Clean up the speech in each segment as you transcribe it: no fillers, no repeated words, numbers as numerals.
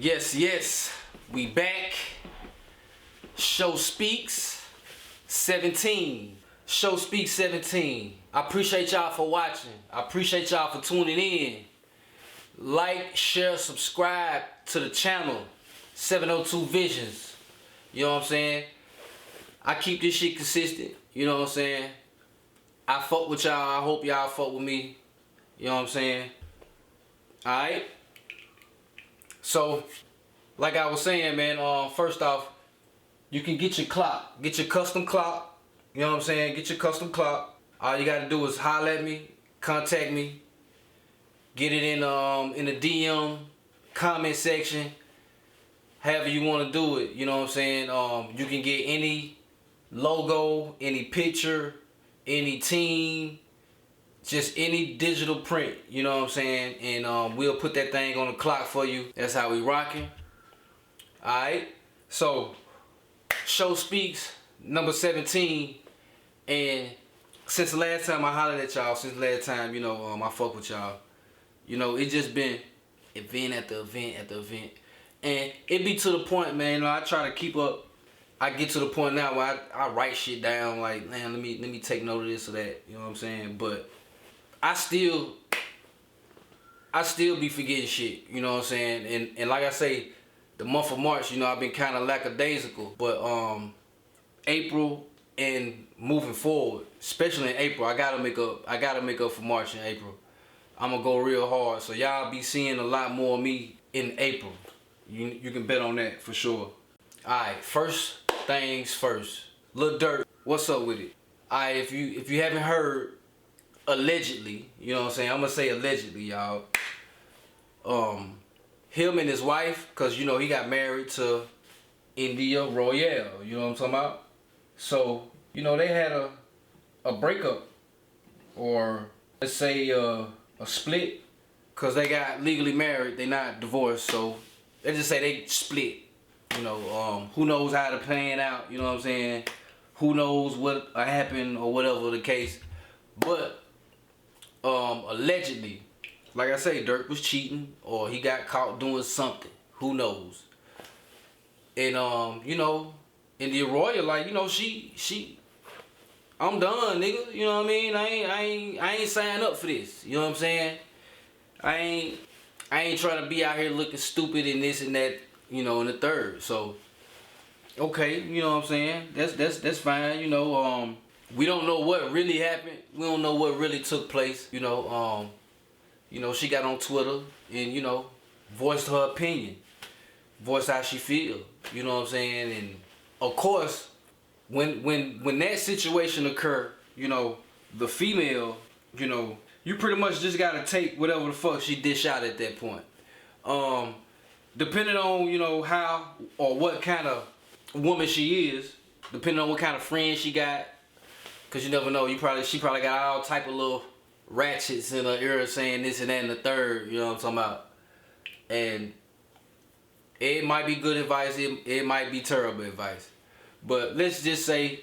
Yes, we back. Show Speaks 17. Show Speaks 17. I appreciate y'all for watching. I appreciate y'all for tuning in. Like, share, subscribe to the channel 702 Visions. You know what I'm saying? I keep this shit consistent. You know what I'm saying? I fuck with y'all. I hope y'all fuck with me. You know what I'm saying? Alright? So, like I was saying, man, first off, you can get your clock. Get your custom clock. You know what I'm saying? Get your custom clock. All you gotta do is holler at me, contact me, get it in the DM, comment section, however you wanna do it. You know what I'm saying? You can get any logo, any picture, any team, just any digital print, you know what I'm saying? And we'll put that thing on the clock for you. That's how we rocking. Alright? So, Show Speaks number 17. And since the last time I hollered at y'all, since the last time, you know, I fuck with y'all, you know, it just been event after event after event. And it be to the point, man, you know, I try to keep up. I get to the point now where I write shit down like, man, let me take note of this or that, you know what I'm saying? But I still be forgetting shit, you know what I'm saying? And like I say, the month of March, you know, I've been kind of lackadaisical. But April and moving forward, especially in April, I gotta make up for March and April. I'm gonna go real hard. So y'all be seeing a lot more of me in April. You can bet on that for sure. Alright, first things first. Lil Durk, what's up with it? Alright, if you haven't heard, allegedly, you know what I'm saying? I'm gonna say allegedly, y'all. Him and his wife, cause you know he got married to India Royale, you know what I'm talking about? So, you know, they had a breakup, or let's say a split, cause they got legally married, they not divorced, so let's just say they split. You know, who knows how to plan out, you know what I'm saying? Who knows what happened or whatever the case. But allegedly, like I say, Durk was cheating or he got caught doing something. Who knows? And you know, India Royal, like, you know, she I'm done, nigga. You know what I mean? I ain't signed up for this. You know what I'm saying? I ain't trying to be out here looking stupid and this and that, you know, in the third. So okay, you know what I'm saying? That's fine, you know. We don't know what really happened. We don't know what really took place, you know. You know, she got on Twitter and, you know, voiced her opinion. Voiced how she feel. You know what I'm saying? And of course, when that situation occurred, you know, the female, you know, you pretty much just gotta take whatever the fuck she dish out at that point. Depending on, you know, how or what kind of woman she is, depending on what kind of friends she got, cause you never know, she probably got all type of little ratchets in her ear saying this and that and the third, you know what I'm talking about? And it might be good advice, it might be terrible advice. But let's just say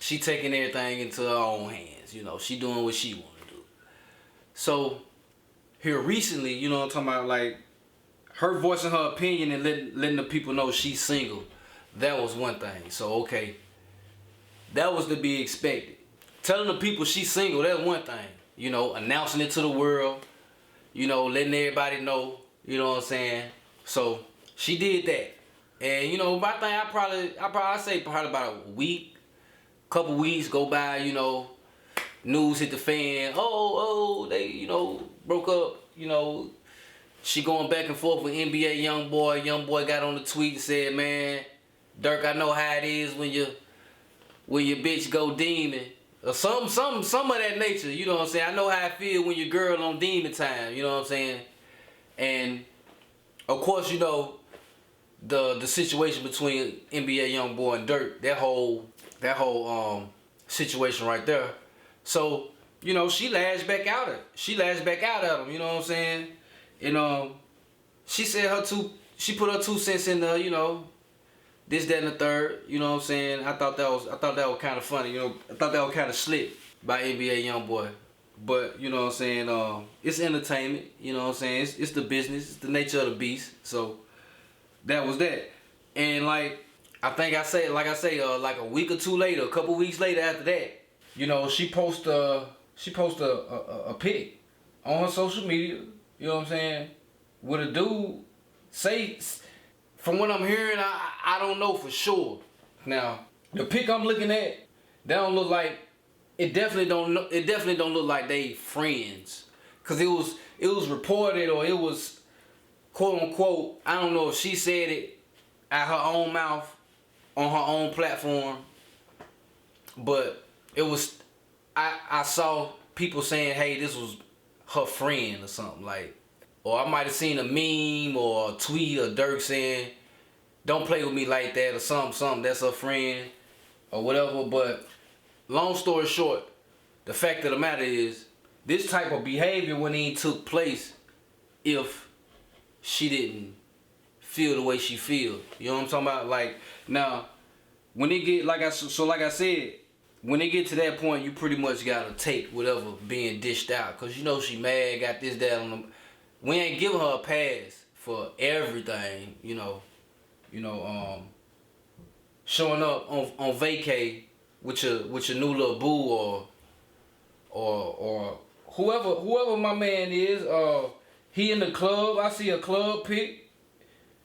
she taking everything into her own hands, you know, she doing what she wanna do. So here recently, you know what I'm talking about, like her voicing her opinion and letting the people know she's single, that was one thing. So okay, that was to be expected. Telling the people she's single, that's one thing. You know, announcing it to the world, you know, letting everybody know, you know what I'm saying? So she did that. And you know, my thing, I say probably about a week, couple weeks go by, you know, news hit the fan. Oh, they, you know, broke up, you know. She going back and forth with NBA Youngboy. Youngboy got on the tweet and said, man, Durk, I know how it is when your bitch go demon. Or some of that nature, you know what I'm saying? I know how I feel when your girl on demon time, you know what I'm saying? And of course, you know, the situation between NBA Youngboy and Durk, that whole situation right there. So, you know, she lashed back out at him, you know what I'm saying? And she said she put her 2 cents in the, you know, this, that, and the third, you know what I'm saying? I thought that was kind of funny, you know. I thought that was kind of slick by NBA Youngboy. But you know what I'm saying, it's entertainment, you know what I'm saying? It's the business, it's the nature of the beast. So that was that. And like I say like a week or two later, a couple weeks later after that, you know, she post a pic on her social media, you know what I'm saying, with a dude. Say, from what I'm hearing, I don't know for sure. Now, the pic I'm looking at, they don't look like, it definitely don't look like they friends. Cause it was reported, or it was quote unquote, I don't know if she said it at her own mouth on her own platform, but it was, I saw people saying, hey, this was her friend or something, like, or I might have seen a meme or a tweet or Durk saying, don't play with me like that, or something, that's her friend or whatever. But long story short, the fact of the matter is, this type of behavior wouldn't even took place if she didn't feel the way she feel. You know what I'm talking about? Like, now, when it get, like I said, when it get to that point, you pretty much gotta take whatever being dished out. Cause you know she mad, got this, that on them. We ain't giving her a pass for everything, you know, showing up on vacay with your new little boo, or whoever my man is. He in the club. I see a club pic.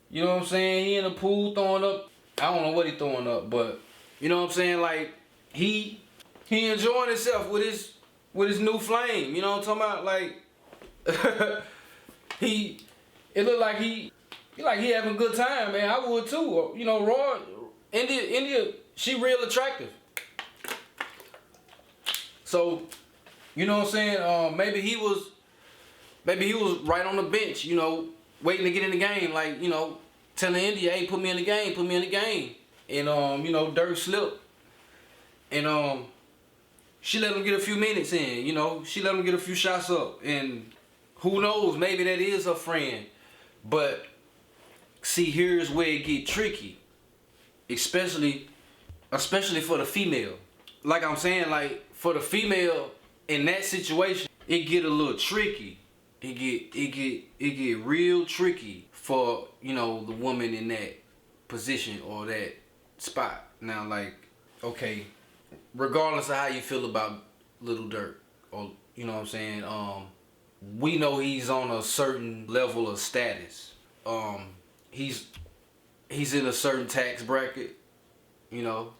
You know what I'm saying? He in the pool throwing up. I don't know what he throwing up, but you know what I'm saying? Like he enjoying himself with his new flame. You know what I'm talking about? Like it looked like he having a good time, man. I would too. You know, Raw, India, she real attractive. So, you know what I'm saying? Maybe he was right on the bench, you know, waiting to get in the game, like, you know, telling India, hey, put me in the game. And you know, Durk slipped. And she let him get a few minutes in, you know, she let him get a few shots up. And who knows, maybe that is her friend. But see, here's where it get tricky. Especially for the female. Like I'm saying, like for the female in that situation, it get a little tricky. It get real tricky for, you know, the woman in that position or that spot. Now, like, okay, regardless of how you feel about Little Durk, or you know what I'm saying, we know he's on a certain level of status. He's in a certain tax bracket, you know,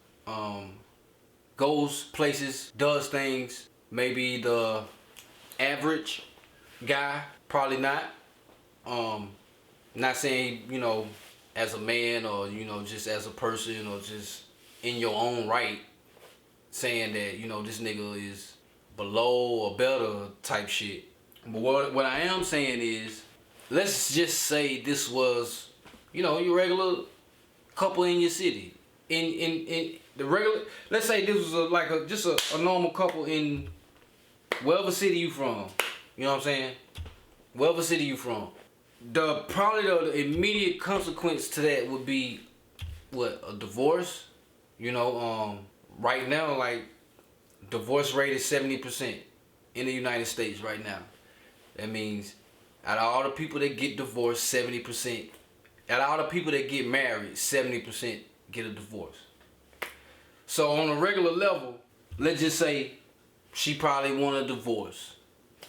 goes places, does things maybe the average guy probably not. Not saying, you know, as a man, or, you know, just as a person, or just in your own right, saying that, you know, this nigga is below or better type shit. But what I am saying is, let's just say this was, you know, your regular couple in your city. In the regular, let's say this was just a normal couple in wherever city you from. You know what I'm saying? Wherever city you from. Probably the immediate consequence to that would be what, a divorce. You know, right now, like, divorce rate is 70% in the United States right now. That means out of all the people that get divorced, 70%. Out of all the people that get married, 70% get a divorce. So on a regular level, let's just say she probably want a divorce.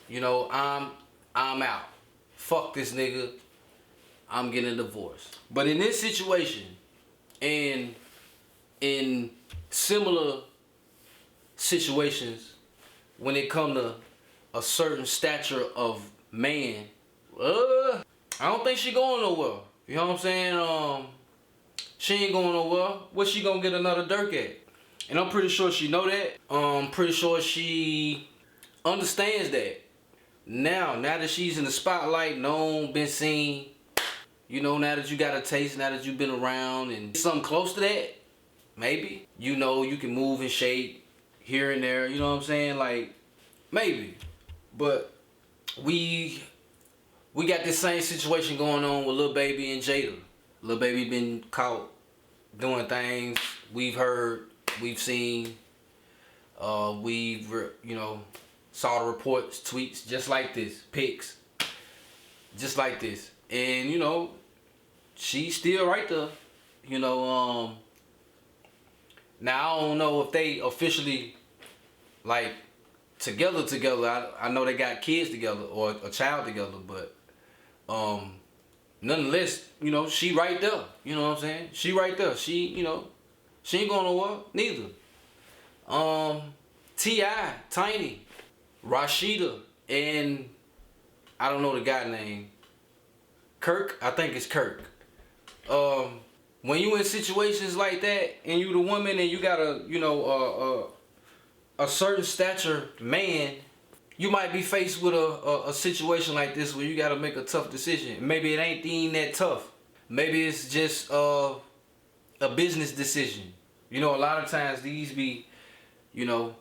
You know, I'm out. Fuck this nigga. I'm getting a divorce. But in this situation, and in similar situations, when it come to a certain stature of man, I don't think she going nowhere. You know what I'm saying? She ain't going nowhere. Where she gonna get another Durk at? And I'm pretty sure she know that. I'm pretty sure she understands that. Now that she's in the spotlight, known, been seen, you know, now that you got a taste, now that you've been around and something close to that, maybe, you know, you can move and shake here and there, you know what I'm saying? Like, maybe. But we got this same situation going on with Lil Baby and Jada. Lil Baby been caught doing things we've heard, we've seen, you know, saw the reports, tweets, just like this, pics, just like this. And, you know, she's still right there. You know, now I don't know if they officially, like, together. I know they got kids together or a child together, but nonetheless, you know, she right there. You know what I'm saying? She right there. She, you know, she ain't going nowhere, neither. T.I., Tiny, Rashida, and I don't know the guy name. Kirk? I think it's Kirk. When you in situations like that and you the woman and you got a, you know, a certain stature man, you might be faced with a situation like this where you got to make a tough decision. Maybe it ain't even that tough. Maybe it's just a business decision. You know, a lot of times these be, you know,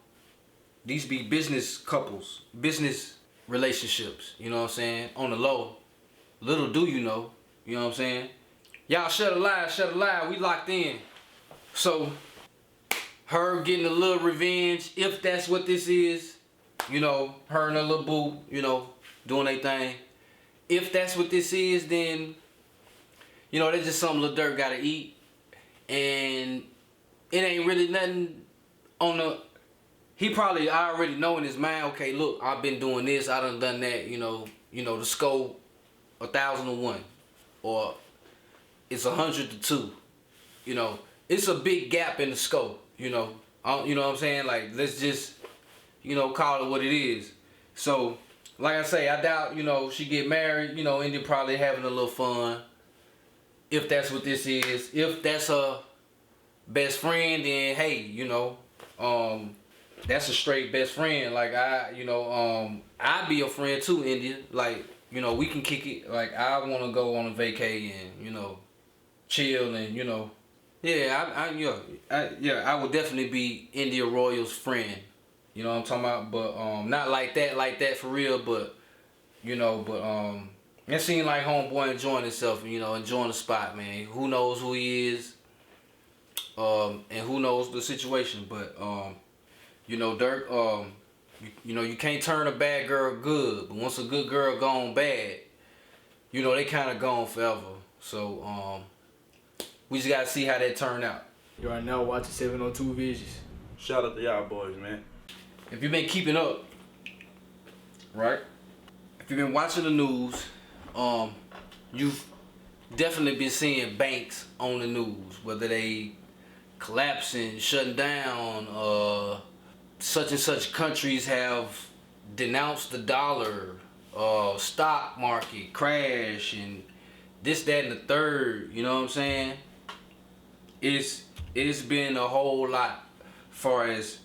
these be business couples, business relationships, you know what I'm saying, on the low. Little do you know what I'm saying? Y'all shut a lie, we locked in. So, her getting a little revenge, if that's what this is, you know, her and her little boo, you know, doing their thing. If that's what this is, then, you know, that's just something Lil Durk gotta eat. And it ain't really nothing on the, he probably already know in his mind, okay, look, I've been doing this, I done that, you know, the score 1,001, or it's 100 to 2. You know, it's a big gap in the scope. You know what I'm saying? Like, let's just, you know, call it what it is. So, like I say, I doubt, you know, she get married, you know, and they're probably having a little fun. If that's what this is. If that's her best friend, then hey, you know, that's a straight best friend. Like, I'd be a friend too, India. Like, you know, we can kick it. Like, I want to go on a vacay and, you know, chill and, you know, I would definitely be India Royal's friend. You know what I'm talking about? But not like that for real. But you know, it seemed like homeboy enjoying himself. You know, enjoying the spot, man. Who knows who he is, and who knows the situation. But you know, Durk, you know, you can't turn a bad girl good. But once a good girl gone bad, you know, they kind of gone forever. So we just gotta see how that turn out. You are now watching 702 Visions. Shout out to y'all boys, man. If you've been keeping up, right? If you've been watching the news, you've definitely been seeing banks on the news, whether they collapsing, shutting down, such and such countries have denounced the dollar, stock market crash, and this, that, and the third. You know what I'm saying? It's been a whole lot far as,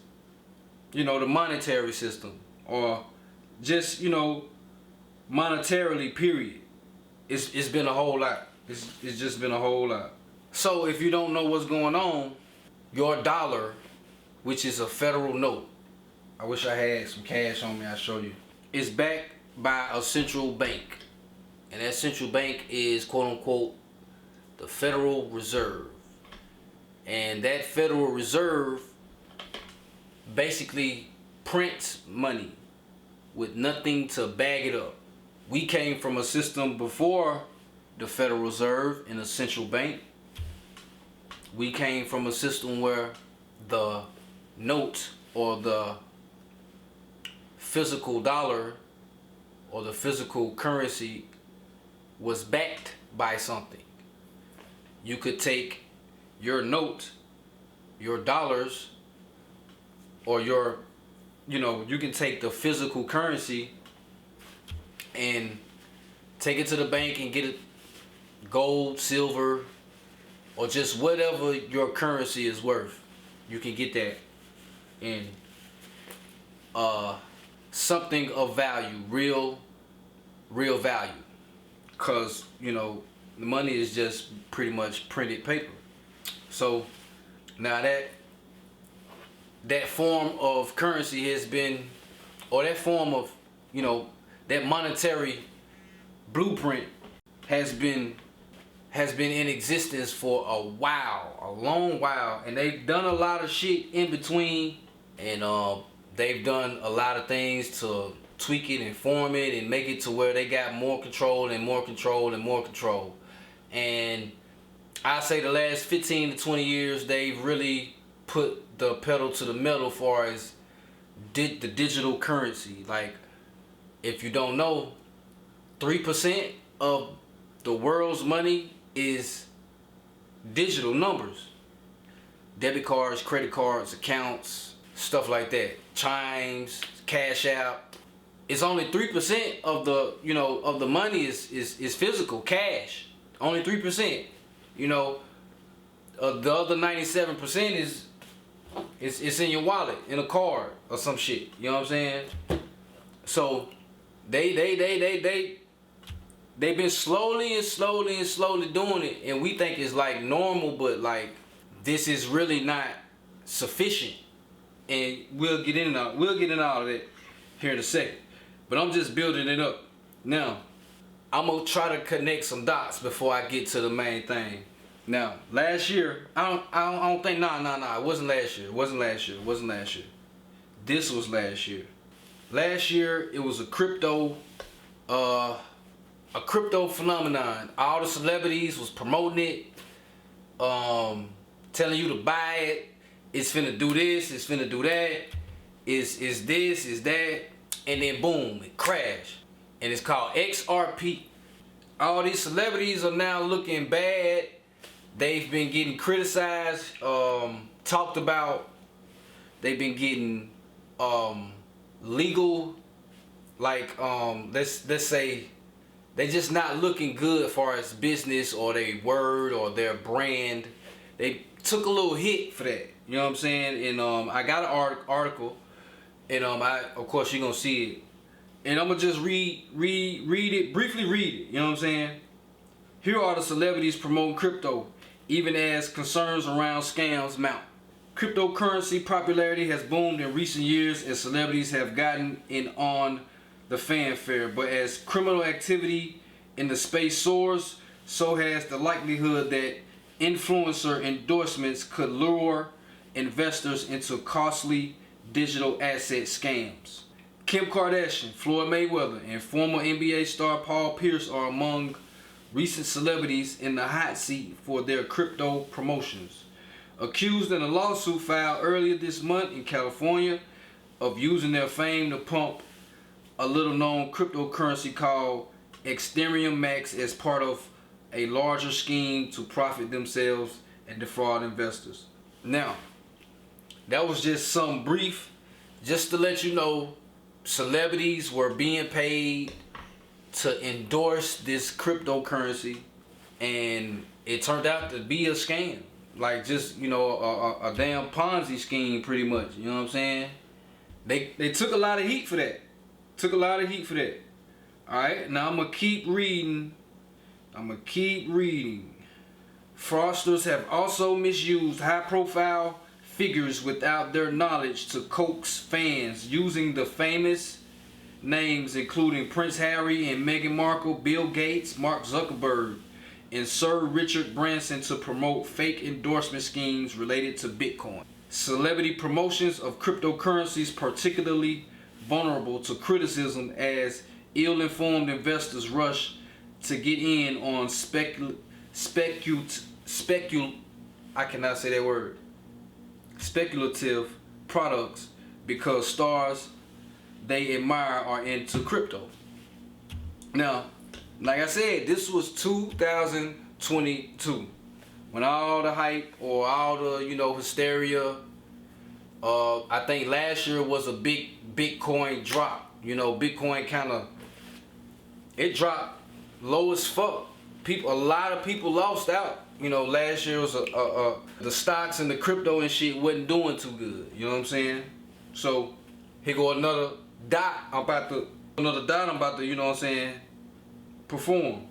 you know, the monetary system, or just, you know, monetarily, period. It's been a whole lot. It's just been a whole lot. So if you don't know what's going on, your dollar, which is a federal note, I wish I had some cash on me, I'll show you, is backed by a central bank. And that central bank is, quote unquote, the Federal Reserve. And that Federal Reserve basically prints money with nothing to bag it up. We came from a system before the Federal Reserve and a central bank. We came from a system where the note, or the physical dollar, or the physical currency was backed by something. You could take your note, your dollars, or your, you know, you can take the physical currency and take it to the bank and get it gold, silver, or just whatever your currency is worth. You can get that in something of value, real value. Cause, you know, the money is just pretty much printed paper. So now that form of currency has been, or that form of, you know, that monetary blueprint has been in existence for a while, a long while, and they've done a lot of shit in between, and they've done a lot of things to tweak it and form it and make it to where they got more control and more control and more control. And I say the last 15 to 20 years, they've really put the pedal to the metal as far as the digital currency. Like, if you don't know, 3% of the world's money is digital numbers. Debit cards, credit cards, accounts, stuff like that. Chimes, Cash App. It's only 3% of the, of the money is physical, cash. Only 3%. The other 97% is it's in your wallet, in a card or some shit. You know what I'm saying? So they've been slowly doing it, and we think it's like normal, but like this is really not sufficient. And we'll get into all of that here in a second. But I'm just building it up. Now, I'm gonna try to connect some dots before I get to the main thing. Now, last year, I don't think, it wasn't last year. It wasn't last year. This was last year. Last year, it was a crypto phenomenon. All the celebrities was promoting it, telling you to buy it. It's finna do this, it's finna do that. It's this, it's that. And then boom, it crashed. And it's called XRP. All these celebrities are now looking bad. They've been getting criticized, talked about. They've been getting legal, like let's say they just not looking good as far as business or their word or their brand. They took a little hit for that. You know what I'm saying? And I got an article, and of course you're gonna see it. And I'm gonna just briefly read it. You know what I'm saying? Here are the celebrities promoting crypto, even as concerns around scams mount. Cryptocurrency popularity has boomed in recent years as celebrities have gotten in on the fanfare. But as criminal activity in the space soars, so has the likelihood that influencer endorsements could lure investors into costly digital asset scams. Kim Kardashian, Floyd Mayweather, and former NBA star Paul Pierce are among recent celebrities in the hot seat for their crypto promotions. Accused in a lawsuit filed earlier this month in California of using their fame to pump a little-known cryptocurrency called Ethereum Max as part of a larger scheme to profit themselves and defraud investors. Now, that was just some brief, just to let you know, celebrities were being paid to endorse this cryptocurrency, and it turned out to be a scam. Like just, a damn Ponzi scheme pretty much. You know what I'm saying? They took a lot of heat for that. Alright, now I'm gonna keep reading. Fraudsters have also misused high-profile figures without their knowledge to coax fans, using the famous names including Prince Harry and Meghan Markle, Bill Gates, Mark Zuckerberg, and Sir Richard Branson to promote fake endorsement schemes related to Bitcoin. Celebrity promotions of cryptocurrencies particularly vulnerable to criticism as ill-informed investors rush to get in on speculative products because stars they admire are into crypto. Now, like I said, this was 2022 when all the hype or all the hysteria. I think last year was a big Bitcoin drop. Bitcoin it dropped low as fuck. A lot of people lost out. Last year was the stocks and the crypto and shit wasn't doing too good. You know what I'm saying? So here go another dot. I'm about to, perform.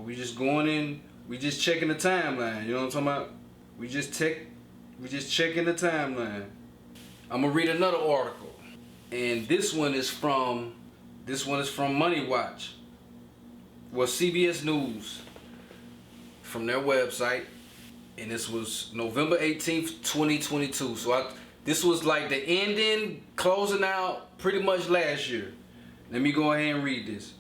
We just going in. We just checking the timeline. You know what I'm talking about? We just checking the timeline. I'm gonna read another article, and this one is from Money Watch. Well, CBS News from their website, and this was November 18th, 2022. So This was like the ending, closing out pretty much last year. Let me go ahead and read this.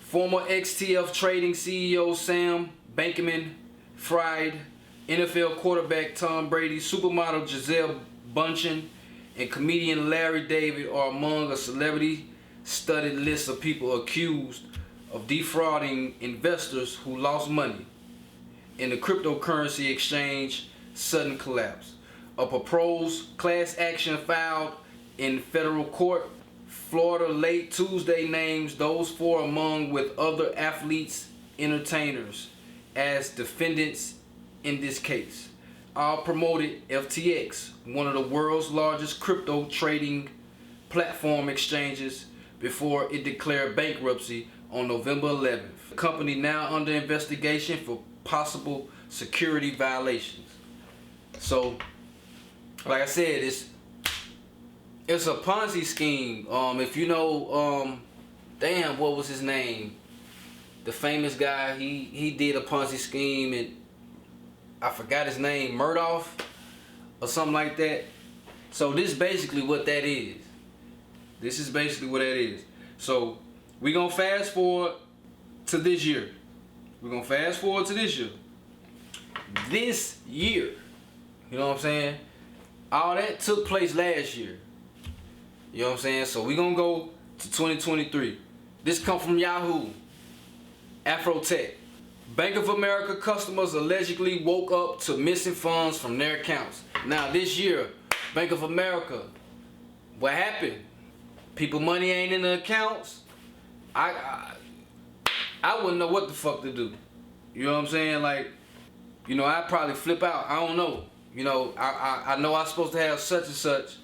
Former XTF Trading CEO Sam Bankman-Fried, NFL quarterback Tom Brady, supermodel Gisele Bundchen, and comedian Larry David are among a celebrity-studded list of people accused of defrauding investors who lost money in the cryptocurrency exchange sudden collapse. A proposed class action filed in federal court, Florida, late Tuesday names those four among with other athletes, entertainers as defendants in this case. All promoted FTX, one of the world's largest crypto trading platform exchanges, before it declared bankruptcy on November 11th. The company now under investigation for possible security violations. So, like I said, it's a Ponzi scheme. If you know, damn, what was his name? The famous guy, he did a Ponzi scheme, and I forgot his name, Murdoch or something like that. So this is basically what that is. This is basically what that is. So we're gonna fast forward to this year. We're gonna fast forward to this year. This year, you know what I'm saying? All that took place last year. You know what I'm saying? So we're gonna go to 2023. This come from Yahoo. Afrotech. Bank of America customers allegedly woke up to missing funds from their accounts. Now this year, Bank of America, what happened? People money ain't in the accounts. I wouldn't know what the fuck to do. You know what I'm saying? Like, you know, I'd probably flip out. I don't know. You know, I know I'm supposed to have such and such.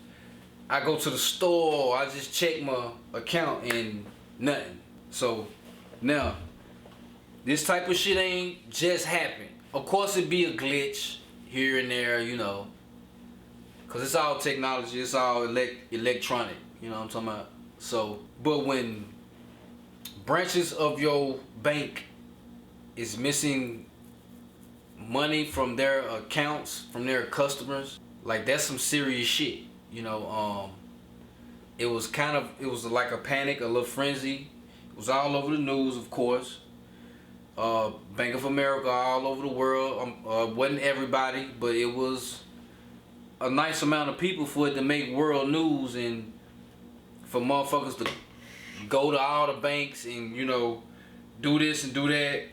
I go to the store, I just check my account and nothing. So now, this type of shit ain't just happen. Of course it be a glitch here and there, you know. Cause it's all technology, it's all electronic, you know what I'm talking about? So, but when branches of your bank is missing money from their accounts, from their customers, like that's some serious shit. You know, it was like a panic, a little frenzy. It was all over the news, of course. Bank of America all over the world. Wasn't everybody, but it was a nice amount of people for it to make world news, and for motherfuckers to go to all the banks and, you know, do this and do that,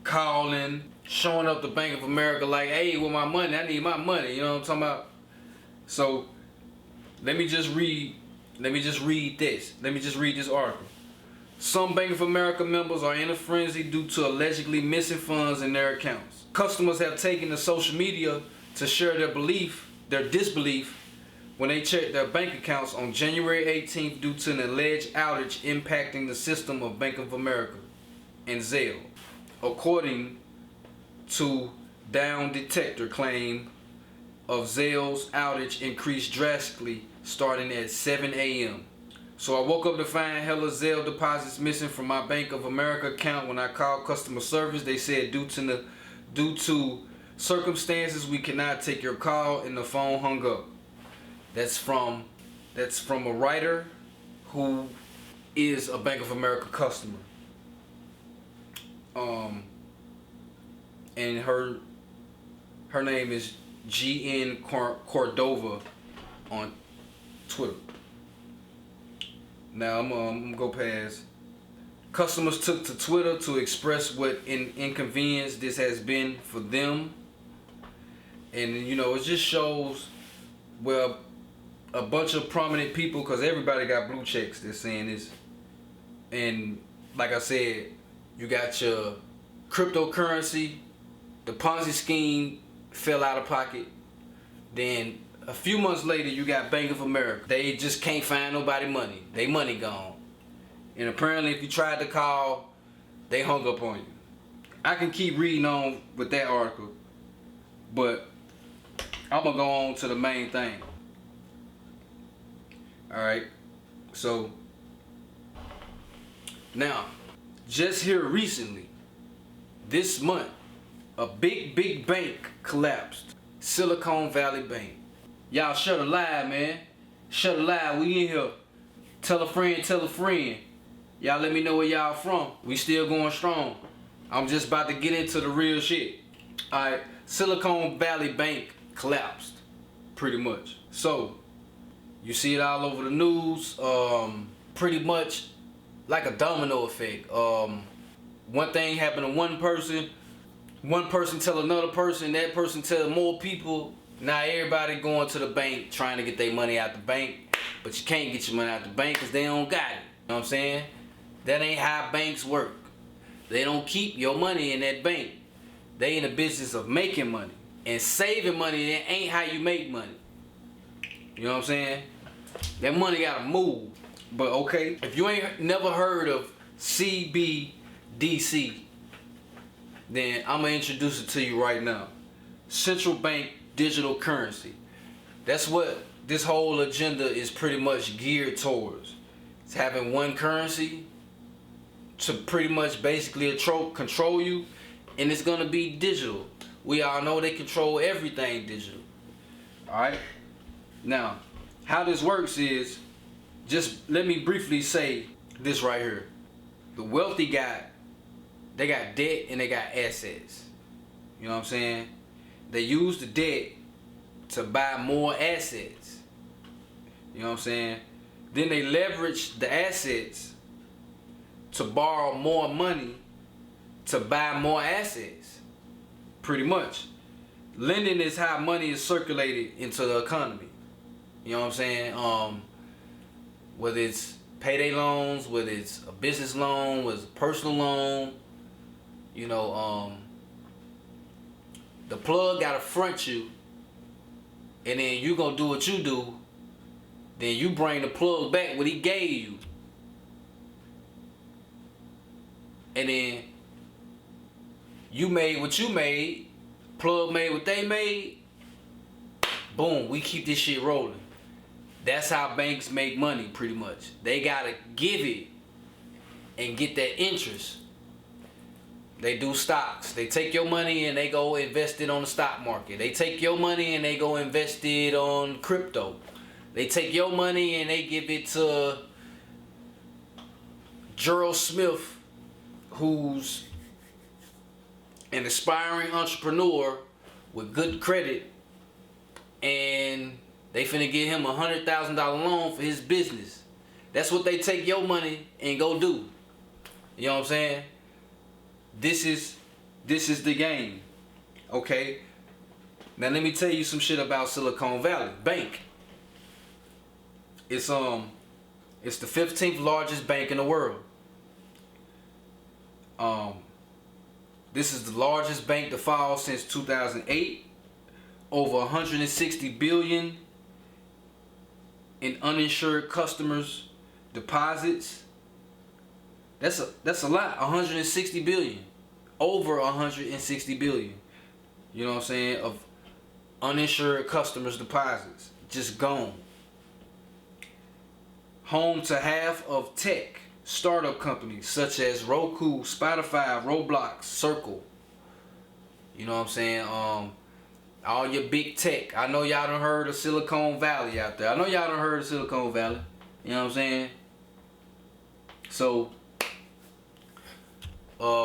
calling, showing up to Bank of America like, hey, with my money, I need my money, you know what I'm talking about? So let me just read this article. Some Bank of America members are in a frenzy due to allegedly missing funds in their accounts. Customers have taken to social media to share their disbelief when they checked their bank accounts on January 18th due to an alleged outage impacting the system of Bank of America and Zelle. According to Down Detector claim of Zelle's outage increased drastically starting at 7 a.m. So I woke up to find hella Zelle deposits missing from my Bank of America account. When I called customer service, they said due to circumstances we cannot take your call, and the phone hung up. That's from a writer who is a Bank of America customer. And her name is GN Cordova on Twitter. Now I'm gonna go past. Customers took to Twitter to express what inconvenience this has been for them. And you know, it just shows, well, a bunch of prominent people, because everybody got blue checks, they're saying this. And like I said, you got your cryptocurrency, the Ponzi scheme fell out of pocket. Then a few months later, you got Bank of America. They just can't find nobody money. They money gone. And apparently if you tried to call, they hung up on you. I can keep reading on with that article, but I'm gonna go on to the main thing. Alright, so now, just here recently, this month, a big bank collapsed. Silicon Valley Bank. Y'all shut a lie, man. Shut a lie. We in here. Tell a friend, tell a friend. Y'all let me know where y'all from. We still going strong. I'm just about to get into the real shit. Alright, Silicon Valley Bank collapsed. Pretty much. So, you see it all over the news. Pretty much like a domino effect. One thing happened to one person tell another person, that person tell more people. Now everybody going to the bank trying to get their money out the bank, but you can't get your money out the bank because they don't got it. You know what I'm saying? That ain't how banks work. They don't keep your money in that bank. They in the business of making money. And saving money ain't how you make money. You know what I'm saying? That money gotta move. But okay, if you ain't never heard of CBDC, then I'm gonna introduce it to you right now. Central bank digital currency. That's what this whole agenda is pretty much geared towards. It's having one currency to pretty much basically control you, and it's gonna be digital. We all know they control everything digital. Alright? Now, how this works is, just let me briefly say this right here. The wealthy they got debt and they got assets. You know what I'm saying? They use the debt to buy more assets. You know what I'm saying? Then they leverage the assets to borrow more money to buy more assets. Pretty much. Lending is how money is circulated into the economy. You know what I'm saying? Whether it's payday loans, whether it's a business loan, whether it's a personal loan, you know, the plug gotta front you, and then you gonna do what you do, then you bring the plug back what he gave you. And then you made what you made, plug made what they made, boom, we keep this shit rolling. That's how banks make money, pretty much. They gotta give it and get that interest. They do stocks. They take your money and they go invest it on the stock market. They take your money and they go invest it on crypto. They take your money and they give it to Gerald Smith, who's an aspiring entrepreneur with good credit, and they finna give him $100,000 loan for his business. That's what they take your money and go do. You know what I'm saying? This is the game. Okay? Now let me tell you some shit about Silicon Valley Bank. It's the 15th largest bank in the world. This is the largest bank to fall since 2008. Over 160 billion in uninsured customers' deposits. That's a lot. 160 billion. Over 160 billion. You know what I'm saying? Of uninsured customers' deposits. Just gone. Home to half of tech startup companies such as Roku, Spotify, Roblox, Circle. You know what I'm saying? All your big tech. I know y'all done heard of Silicon Valley out there. I know y'all done heard of Silicon Valley. You know what I'm saying? So